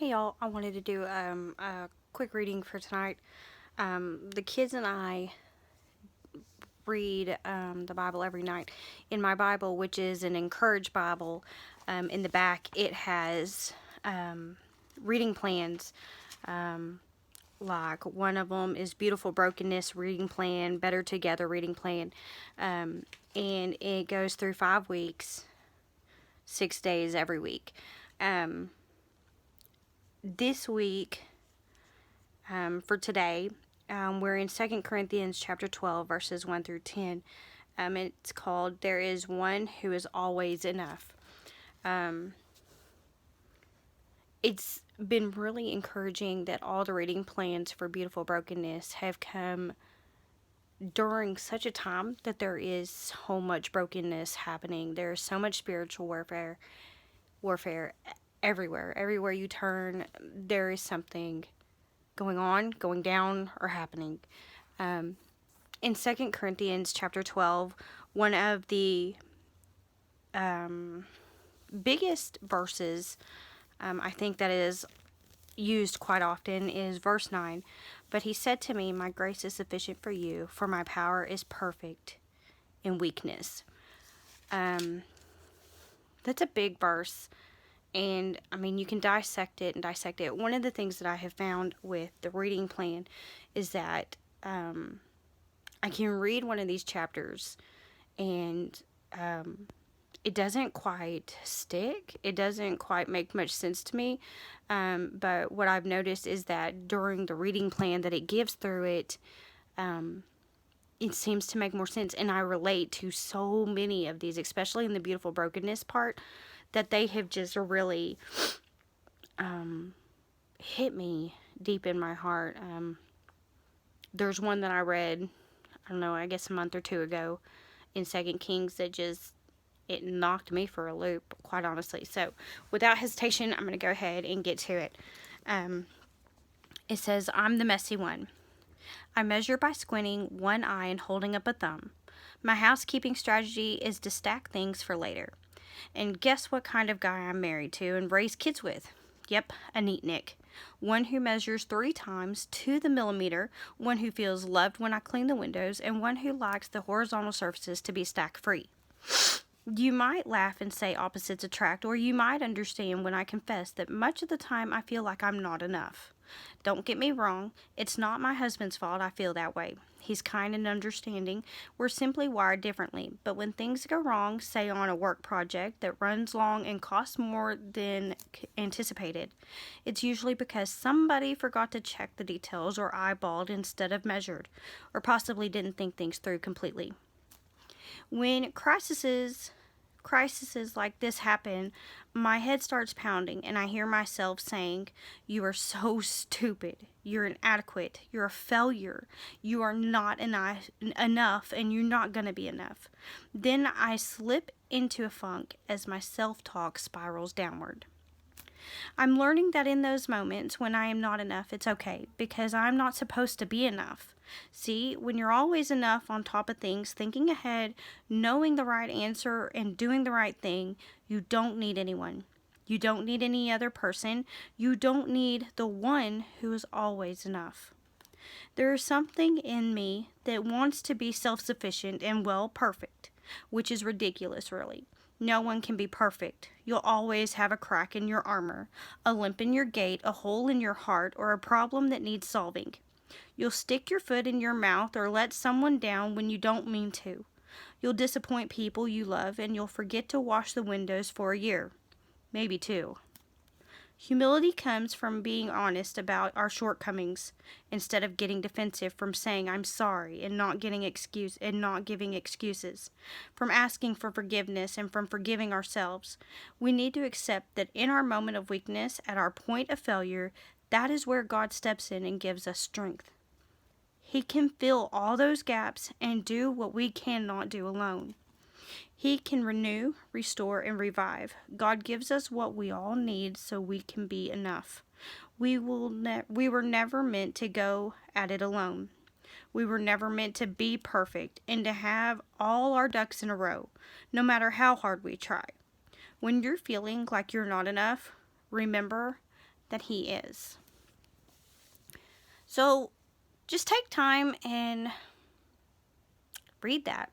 Hey y'all, I wanted to do a quick reading for tonight. The kids and I read the Bible every night. In my Bible, which is an Encourage Bible, in the back it has reading plans. Like one of them is Beautiful Brokenness reading plan, Better Together reading plan, and it goes through 5 weeks, 6 days every week. This week, for today, we're in 2 Corinthians chapter 12, verses 1 through 10. It's called There Is One Who Is Always Enough. It's been really encouraging that all the reading plans for Beautiful Brokenness have come during such a time that there is so much brokenness happening. There's so much spiritual warfare everywhere. Everywhere you turn, there is something going on, going down, or happening. In 2 Corinthians chapter 12, one of the biggest verses I think that is used quite often is verse 9. But he said to me, "My grace is sufficient for you, for my power is perfect in weakness." That's a big verse. And I mean, you can dissect it and dissect it. One of the things that I have found with the reading plan is that I can read one of these chapters and it doesn't quite stick. It doesn't quite make much sense to me. But what I've noticed is that during the reading plan that it gives through it, it seems to make more sense. And I relate to so many of these, especially in the Beautiful Brokenness part, that they have just really hit me deep in my heart. There's one that I read, I don't know, I guess a month or two ago in 2 Kings that just, it knocked me for a loop, quite honestly. So without hesitation, I'm going to go ahead and get to it. It says, "I'm the messy one. I measure by squinting one eye and holding up a thumb. My housekeeping strategy is to stack things for later. And guess what kind of guy I'm married to and raise kids with? Yep, a neatnik. One who measures 3 times to the millimeter, one who feels loved when I clean the windows, and one who likes the horizontal surfaces to be stack free. You might laugh and say opposites attract, or you might understand when I confess that much of the time I feel like I'm not enough. Don't get me wrong, it's not my husband's fault I feel that way. He's kind and understanding. We're simply wired differently. But when things go wrong, say on a work project that runs long and costs more than anticipated, it's usually because somebody forgot to check the details or eyeballed instead of measured, or possibly didn't think things through completely. When crises like this happen, my head starts pounding and I hear myself saying, "You are so stupid. You're inadequate. You're a failure. You are not enough and you're not going to be enough." Then I slip into a funk as my self-talk spirals downward. I'm learning that in those moments when I am not enough, it's okay, because I'm not supposed to be enough. See, when you're always enough on top of things, thinking ahead, knowing the right answer, and doing the right thing, you don't need anyone. You don't need any other person. You don't need the one who is always enough. There is something in me that wants to be self-sufficient and, well, perfect, which is ridiculous, really. No one can be perfect. You'll always have a crack in your armor, a limp in your gait, a hole in your heart, or a problem that needs solving. You'll stick your foot in your mouth or let someone down when you don't mean to. You'll disappoint people you love, and you'll forget to wash the windows for a year, maybe 2. Humility comes from being honest about our shortcomings instead of getting defensive, from saying I'm sorry and not giving excuses, from asking for forgiveness and from forgiving ourselves. We need to accept that in our moment of weakness, at our point of failure, that is where God steps in and gives us strength. He can fill all those gaps and do what we cannot do alone. He can renew, restore, and revive. God gives us what we all need so we can be enough. We were never meant to go at it alone. We were never meant to be perfect and to have all our ducks in a row, no matter how hard we try. When you're feeling like you're not enough, remember that He is. So just take time and read that.